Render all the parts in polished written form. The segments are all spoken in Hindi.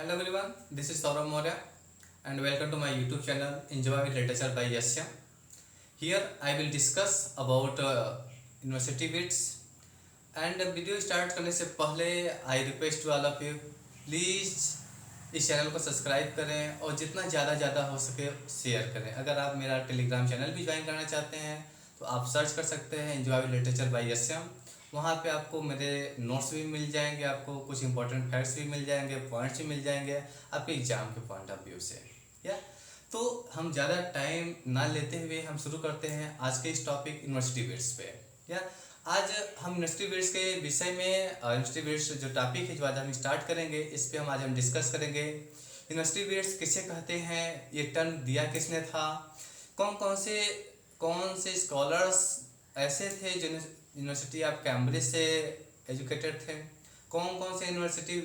Hello everyone, this is Saurabh Maurya and welcome to my YouTube channel Enjoy with Literature by Yasya. Here I will discuss about university bits and video start करने से पहले I request to all of you please इस चैनल को सब्सक्राइब करें और जितना ज़्यादा हो सके शेयर करें। अगर आप मेरा टेलीग्राम चैनल भी ज्वाइन करना चाहते हैं तो आप सर्च कर सकते हैं एंजॉय विद लिटरेचर बाय यस्यम। वहाँ पे आपको मेरे नोट्स भी मिल जाएंगे, आपको कुछ इंपॉर्टेंट फैक्ट्स भी मिल जाएंगे, पॉइंट्स भी मिल जाएंगे आपके एग्जाम के पॉइंट ऑफ व्यू से। या तो हम ज़्यादा टाइम ना लेते हुए हम शुरू करते हैं आज के इस टॉपिक यूनिवर्सिटी बिट्स पे। या आज हम यूनिवर्सिटी बिट्स के विषय में यूनिवर्सिटी बिट्स जो टॉपिक है जो आज हम स्टार्ट करेंगे इस पे आज हम डिस्कस करेंगे। यूनिवर्सिटी बिट्स किसे कहते हैं, ये टर्म दिया किसने था, कौन से स्कॉलर्स ऐसे थे जो यूनिवर्सिटी ऑफ कैम्ब्रिज से एजुकेटेड थे, कौन से यूनिवर्सिटी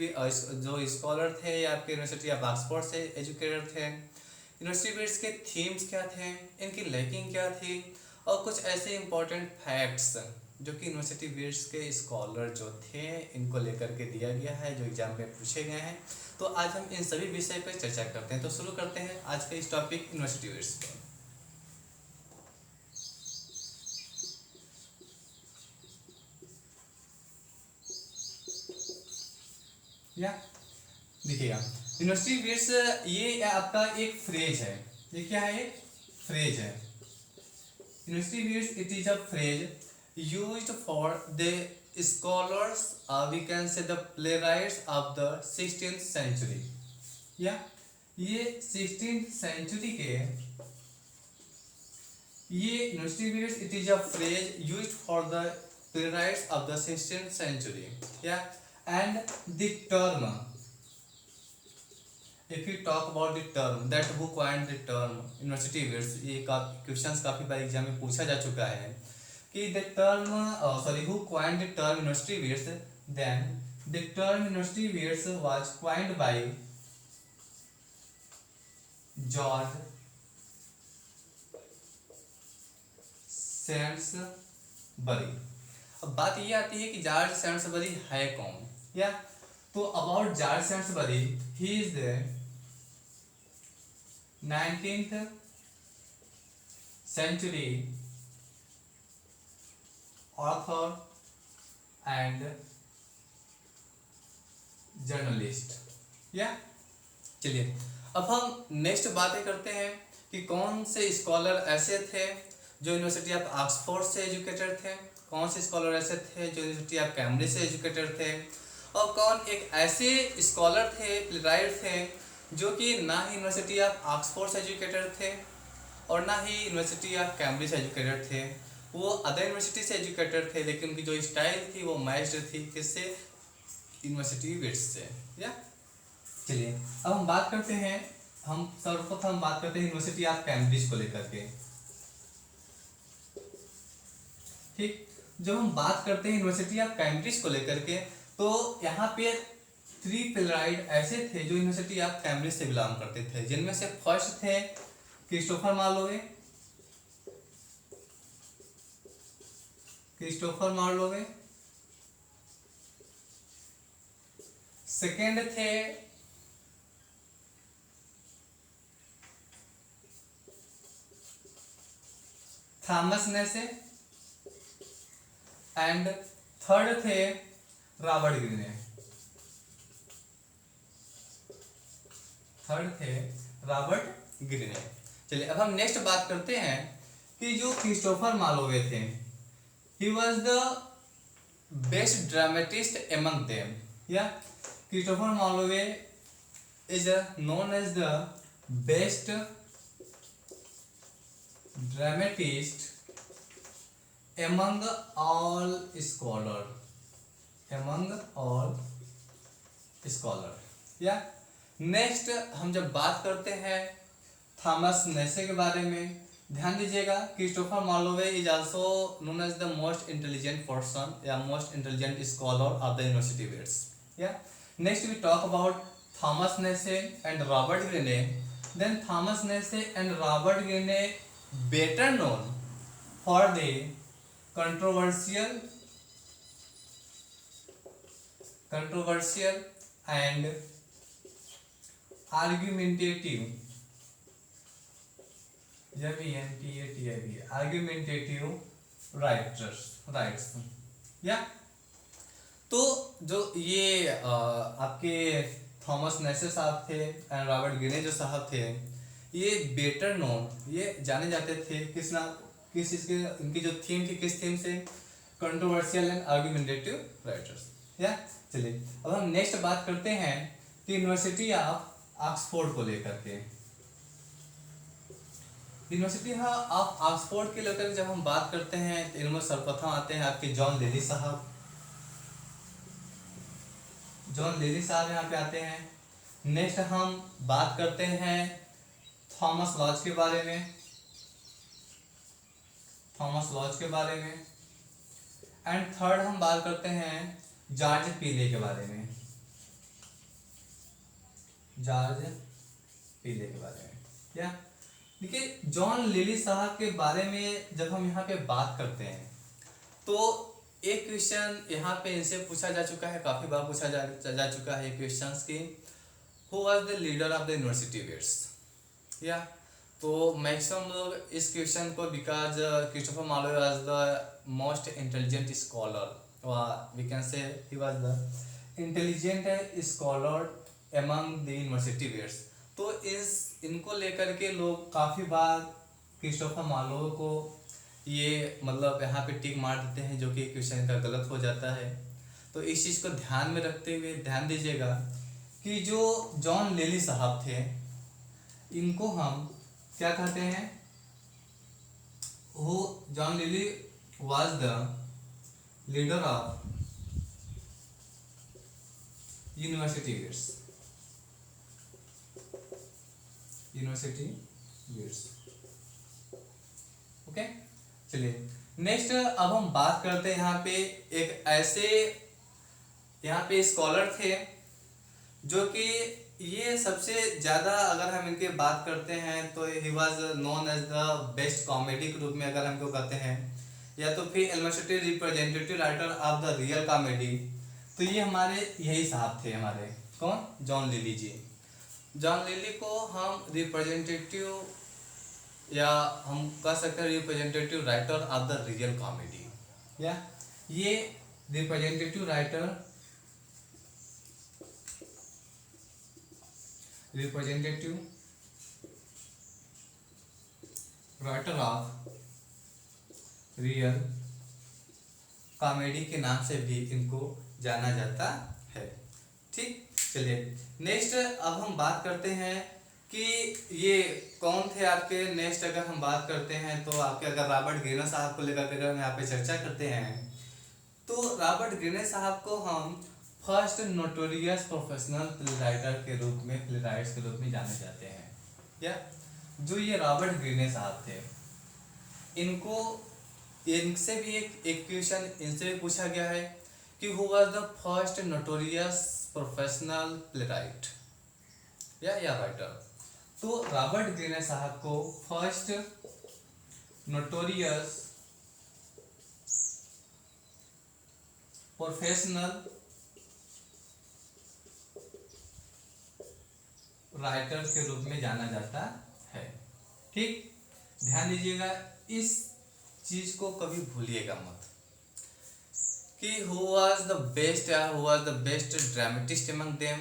जो स्कॉलर थे या आपके यूनिवर्सिटी ऑफ ऑक्सफोर्ड से एजुकेटेड थे, यूनिवर्सिटी बिट्स के थीम्स क्या थे, इनकी लैकिंग क्या थी और कुछ ऐसे इंपॉर्टेंट फैक्ट्स जो कि यूनिवर्सिटी बिट्स के स्कॉलर जो थे इनको लेकर के दिया गया है, जो एग्जाम में पूछे गए हैं। तो आज हम इन सभी विषय पर चर्चा करते हैं। तो शुरू करते हैं आज का इस टॉपिक यूनिवर्सिटी बिट्स पर। या देखिएगा यूनिवर्सिटी बिट्स ये आपका एक फ्रेज है। ये क्या है? एक फ्रेज है। University bits it is a phrase used for the scholars, we can say the playwrights of the 16th century। या ये 16th century के ये university bits it is a phrase used for the playwrights of the 16th century। या and the term, if you talk about the term that who coined the term university bids, ये क्वेश्चंस काफी बार एग्जाम में पूछा जा चुका है कि the term who coined the term university bids, then the term university bids was coined by George Sainsbury। अब बात ये आती है कि जॉर्ज सैंडसबरी है कौन। या तो about George Saintsbury, he is the 19th century author and journalist. या चलिए अब हम नेक्स्ट बातें करते हैं कि कौन से स्कॉलर ऐसे थे जो यूनिवर्सिटी ऑफ ऑक्सफोर्ड से एजुकेटेड थे, कौन से स्कॉलर ऐसे थे जो यूनिवर्सिटी ऑफ कैम्ब्रिज से एजुकेटेड थे, और कौन एक ऐसे स्कॉलर थे, प्लेराइट थे जो कि ना ही यूनिवर्सिटी ऑफ ऑक्सफोर्ड से एजुकेटेड थे और ना ही यूनिवर्सिटी ऑफ कैम्ब्रिज से एजुकेटेड थे। वो अदर यूनिवर्सिटी से एजुकेटेड थे लेकिन उनकी जो स्टाइल थी वो मैच्ड थी किससे? यूनिवर्सिटी बिट्स से। या चलिए अब हम बात करते हैं, हम सर्वप्रथम बात करते हैं यूनिवर्सिटी ऑफ कैम्ब्रिज को लेकर के। ठीक, जब हम बात करते हैं यूनिवर्सिटी ऑफ कैम्ब्रिज को लेकर के तो यहाँ पे 3 प्लेराइट ऐसे थे जो यूनिवर्सिटी ऑफ कैम्ब्रिज से बिलोंग करते थे, जिनमें से फर्स्ट थे क्रिस्टोफर मार्लोवे, सेकेंड थे थॉमस नेसे एंड थर्ड थे रॉबर्ट ग्रीने। चलिए अब हम नेक्स्ट बात करते हैं कि जो क्रिस्टोफर मार्लोवे थे, he was the best dramatist among them. या Christopher Marlowe is known as the best dramatist among all scholar। या नेक्स्ट हम जब बात करते हैं थॉमस नेसे के बारे में, ध्यान दीजिएगा Christopher Marlowe is also known as the most intelligent person या most intelligent scholar of the university wits. या next we talk about Thomas Nashe and Robert Greene. Then Thomas Nashe and Robert Greene better known for the controversial and argumentative, argumentative writes या। तो जो ये आपके थॉमस नेसे साहब थे एंड रॉबर्ट ग्रीने जो साहब थे, ये बेटर नोन, ये जाने जाते थे किस नाम, किस चीज के, इनकी जो थीम थी किस थीम से, कंट्रोवर्शियल एंड आर्ग्यूमेंटेटिव राइटर्स या। चलिए अब हम नेक्स्ट बात करते हैं कि यूनिवर्सिटी ऑफ ऑक्सफोर्ड को लेकर के। यूनिवर्सिटी ऑफ ऑक्सफोर्ड के लेकर जब हम बात करते हैं तो इनमें सर्वप्रथम आते हैं आपके जॉन लेली साहब। जॉन लेली साहब यहाँ पे आते हैं। नेक्स्ट हम बात करते हैं थॉमस लॉज के बारे में, थॉमस लॉज के बारे में। एंड थर्ड हम बात करते हैं जॉर्ज पीले के बारे में, जॉर्ज पीले के बारे में क्या। देखिए जॉन लेली साहब के बारे में जब हम यहाँ पे बात करते हैं तो एक क्वेश्चन यहाँ पे इनसे पूछा जा चुका है, काफी बार पूछा जा चुका है क्वेश्चंस की, who was the leader of the university wits या। तो मैक्सिमम लोग इस क्वेश्चन को, because Christopher Marlowe was the most intelligent scholar, we can say he was the intelligent scholar among the university wits. तो इनको लेकर के लोग काफ़ी बार क्रिस्टोफर मार्लोवे को ये मतलब यहाँ पे टिक मार देते हैं, जो कि क्वेश्चन का गलत हो जाता है। तो इस चीज़ को ध्यान में रखते हुए ध्यान दीजिएगा कि जो जॉन लेली साहब थे इनको हम क्या कहते हैं, वो जॉन लेली was the leader of university wits, university wits. Okay चलिए नेक्स्ट अब हम बात करते हैं यहाँ पे एक ऐसे यहाँ पे स्कॉलर थे जो कि ये सबसे ज़्यादा, अगर हम इनकी बात करते हैं तो he was known as the best comedy के रूप में अगर हमको कहते हैं, या तो फिर university representative writer of the real comedy. तो ये हमारे यही साहब थे हमारे, कौन, जॉन लिली जी। जॉन लिली को हम रिप्रेजेंटेटिव या हम कह सकते हैं representative writer of the real comedy या। ये representative writer of real comedy के नाम से भी इनको जाना जाता है। ठीक चलिए नेक्स्ट अब हम बात करते हैं कि ये कौन थे आपके। नेक्स्ट अगर हम बात करते हैं तो आपके अगर रॉबर्ट ग्रीने साहब को लेकर के हम यहाँ पे चर्चा करते हैं तो रॉबर्ट ग्रीने साहब को हम फर्स्ट नोटोरियस प्रोफेशनल प्लेराइटर के रूप में, प्लेराइट्स के रूप में जाने जाते हैं या। जो ये रॉबर्ट ग्रीने साहब थे इनको, इनसे भी एक क्वेश्चन इनसे भी पूछा गया है कि who was the first notorious professional playwright या राइटर। तो रॉबर्ट ग्रीने साहब को फर्स्ट नोटोरियस प्रोफेशनल राइटर के रूप में जाना जाता है। ठीक ध्यान दीजिएगा, इस चीज को कभी भूलिएगा मत कि हु वाज द बेस्ट या who was the best dramatist among them,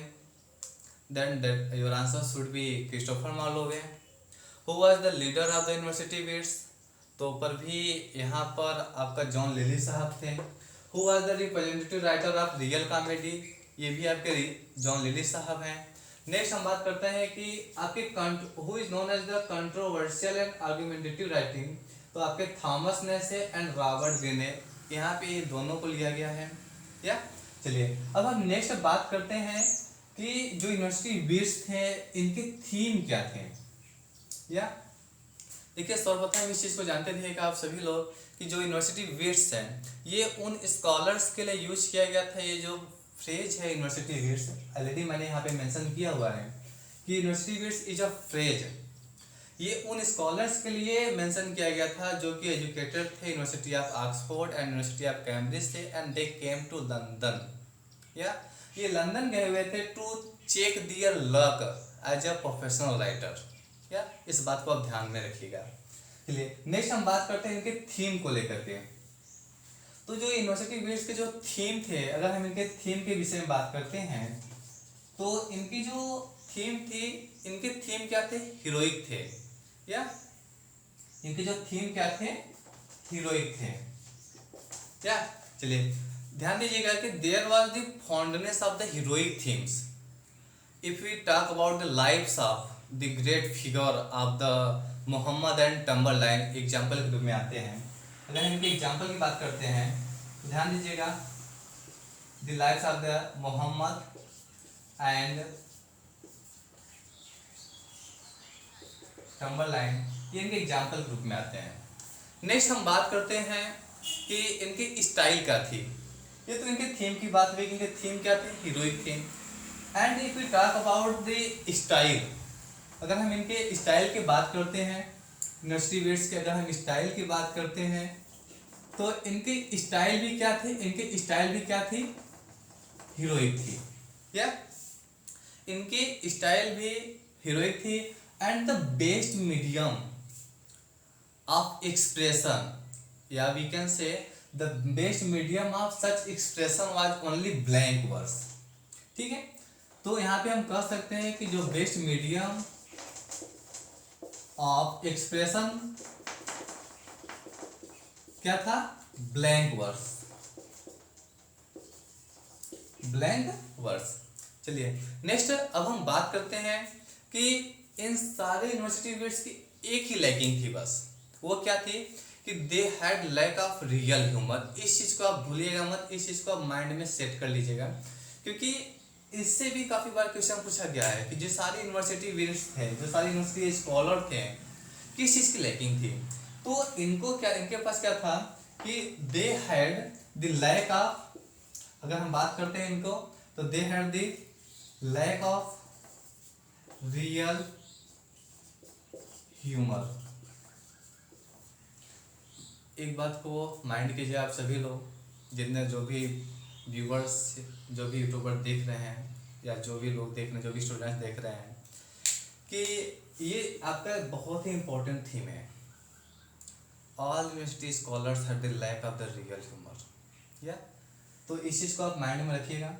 then that your answer should be Christopher Marlowe. Who was the leader of the university wits, तो पर भी यहाँ पर आपका जॉन लिली साहब थे। Who was the representative writer of real comedy, ये भी आपके जॉन लिली साहब हैं। नेक्स्ट हम बात करते हैं कि आपके who is known as the controversial and argumentative writing, तो आपके Thomas Nashe and Robert Greene, यहाँ पे ये दोनों को लिया गया है या। चलिए अब हम नेक्स्ट बात करते हैं कि जो यूनिवर्सिटी वेट्स थे इनके थीम क्या थे या। देखिए सर्वप्रथम इस चीज़ को जानते थे कि आप सभी लोग कि जो यूनिवर्सिटी वेट्स हैं ये उन स्कॉलर्स के लिए यूज किया गया था। ये जो फ्रेज है यूनिवर्सिटी वेट्स, ऑलरेडी मैंने यहाँ पे मेंशन किया हुआ है कि university wits is a phrase, ये उन स्कॉलर्स के लिए मेंशन किया गया था जो कि एजुकेटेड थे university of Oxford and university of Cambridge से, and they came to London या। ये लंदन गए हुए थे to check their luck as a professional writer. या इस बात को आप ध्यान में रखिएगा। चलिए नेक्स्ट हम बात करते हैं इनके थीम को लेकर के। तो जो यूनिवर्सिटी वीड्स के जो थीम थे, अगर हम इनके थीम के विषय में बात करते हैं तो इनकी जो थीम थी, इनके थीम क्या थे? हीरोइक थे। या इनके जो थीम क्या थे? हीरोइक थे। क्या? चलिए ध्यान दीजिएगा कि there was the fondness of the heroic themes. If we talk about the lives of the great figure of the Mohammed and Tamburlaine example के रूप में आते हैं। अगर हम इनके एग्जाम्पल की बात करते हैं तो ध्यान दीजिएगा, the lives of the Mohammed and Tamburlaine, ये इनके एग्जाम्पल के रूप में आते हैं। नेक्स्ट हम बात करते हैं कि इनकी स्टाइल क्या थी। ये तो इनके थीम की बात हुई, इनके थीम क्या थे? Heroic theme. And if we talk about the style, अगर हम इनके स्टाइल की बात करते हैं, यूनिवर्सिटी वीड्स के अगर हम स्टाइल की बात करते हैं तो इनके स्टाइल भी क्या थे? इनके स्टाइल भी क्या थी? हीरोइक थी। या इनकी स्टाइल भी हीरोइक थी। And the best medium of expression, या we can say the best medium of such expression was only blank verse. ठीक है, तो यहाँ पे हम कह सकते हैं कि जो बेस्ट मीडियम ऑफ एक्सप्रेशन क्या था? Blank verse. Blank verse. चलिए नेक्स्ट अब हम बात करते हैं कि इन सारे यूनिवर्सिटी वीड्स की एक ही लैकिंग थी बस। वो क्या थी? कि they had lack of real humour. इस चीज को आप भूलिएगा मत, इस चीज को आप माइंड में सेट कर लीजिएगा, क्योंकि इससे भी काफी बार क्वेश्चन पूछा गया है कि जो सारी यूनिवर्सिटी वीड्स थे, जो सारी यूनिवर्सिटी स्कॉलर थे, किस चीज की लैकिंग थी? तो इनको क्या, इनके पास क्या था कि they had the lack of, अगर हम बात करते हैं इनको तो they had the lack of real humour. एक बात को माइंड कीजिए आप सभी लोग, जितने जो भी व्यूवर्स, जो भी यूट्यूबर देख रहे हैं या जो भी लोग देख रहे हैं, जो भी स्टूडेंट्स देख रहे हैं, कि ये आपका बहुत ही इंपॉर्टेंट थीम है। All university scholars have the lack of the real humour. या तो इस चीज़ को आप माइंड में रखिएगा।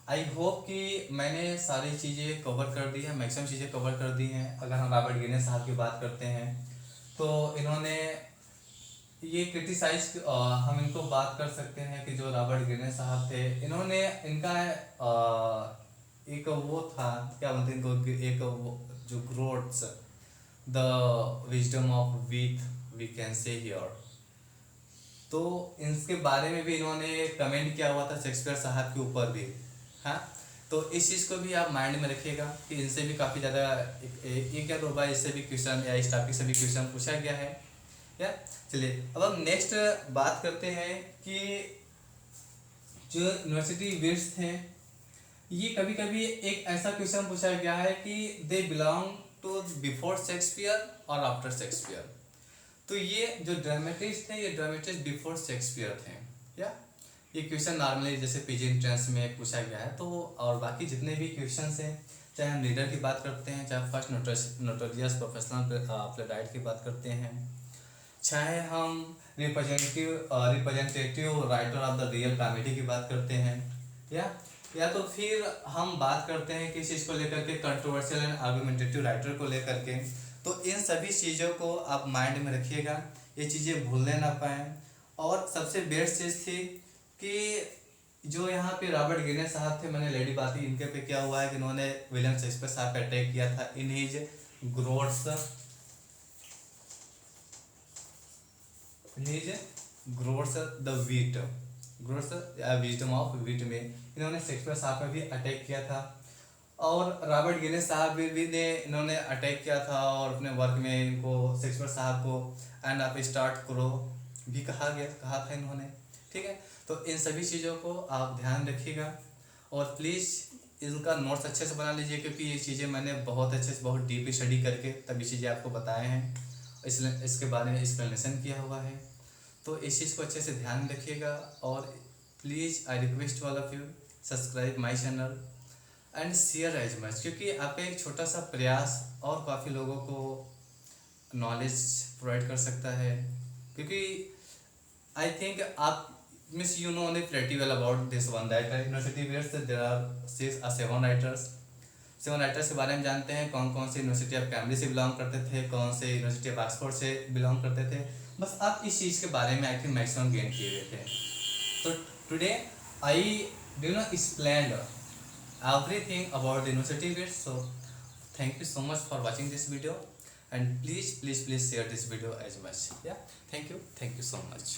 आई होप कि मैंने सारी चीज़ें कवर कर दी हैं, मैक्सिमम चीज़ें कवर कर दी हैं। अगर हम रॉबर्ट गिनेस साहब की बात करते हैं तो इन्होंने ये क्रिटिसाइज, हम इनको बात कर सकते हैं कि जो रॉबर्ट गिनेस साहब थे, इन्होंने इनका एक वो था, क्या बोलते हैं इनको, एक वो जो groats the wisdom of wit we can say here, तो इनके बारे में भी इन्होंने कमेंट किया हुआ था शेक्सपियर साहब के ऊपर भी। हाँ, तो इस चीज़ को भी आप माइंड में रखिएगा कि इनसे भी काफ़ी ज़्यादा एक या दो बार इससे भी क्वेश्चन या इस टॉपिक से भी क्वेश्चन पूछा गया है। या चलिए अब हम नेक्स्ट बात करते हैं कि जो यूनिवर्सिटी वीड्स थे, ये कभी कभी एक ऐसा क्वेश्चन पूछा गया है कि they belong to before Shakespeare और आफ्टर शेक्सपियर। तो ये जो ड्रामेटिस्ट थे, ये ड्रामेटिस्ट बिफोर शेक्सपियर थे। या ये क्वेश्चन नॉर्मली जैसे पीजी एंट्रेंस में पूछा गया है। तो और बाकी जितने भी क्वेश्चन हैं, चाहे हम लीडर की बात करते हैं, चाहे फर्स्ट नोटोरियस प्रोफेशनल प्लेराइट की बात करते हैं, चाहे हम representative writer of the real comedy की बात करते हैं, या तो फिर हम बात करते हैं किस चीज़ को लेकर के, कंट्रोवर्शियल एंड आर्गुमेंटेटिव राइटर को लेकर के। तो इन सभी चीज़ों को आप माइंड में रखिएगा, ये चीज़ें भूलने ना पाएँ। और सबसे बेस्ट चीज़ थी कि जो यहाँ पे रॉबर्ट गिनेस साहब थे, मैंने लेडी बात की, इनके पे क्या हुआ है कि इन्होंने विलियम शेक्सपियर साहब पे अटैक किया था in his groats the wit, groats wisdom of wit में इन्होंने शेक्सपियर साहब पे भी अटैक किया था। और रॉबर्ट गिनेस साहब भी ने इन्होंने अटैक किया था और अपने वर्क में इनको शेक्सपियर साहब को एंड आप स्टार्ट करो भी कहा था इन्होंने। ठीक है, तो इन सभी चीज़ों को आप ध्यान रखिएगा और प्लीज़ इनका नोट्स अच्छे से बना लीजिए, क्योंकि ये चीज़ें मैंने बहुत अच्छे से, बहुत डीप स्टडी करके तभी चीज़ें आपको बताए हैं, इसलिए इसके बारे में एक्सप्लेनेशन किया हुआ है। तो इस चीज़ को अच्छे से ध्यान रखिएगा और please I request all of you subscribe my channel and share as much, क्योंकि आपका एक छोटा सा प्रयास और काफ़ी लोगों को नॉलेज प्रोवाइड कर सकता है। क्योंकि आई थिंक आप means you know only pretty well about this one that university wares there are 7 writers. 7 writers के बारे में जानते हैं, कौन कौन से यूनिवर्सिटी ऑफ कैम्ब्रिज से बिलोंग करते थे, कौन से यूनिवर्सिटी ऑफ ऑक्सफोर्ड से बिलोंग करते थे। बस आप इस चीज़ के बारे में आई थिंक मैक्सिमम गेन किए हुए थे। तो today I do know explain everything about the university bits. So thank you so much for watching this video, and please share this video as much. Yeah, thank you so much.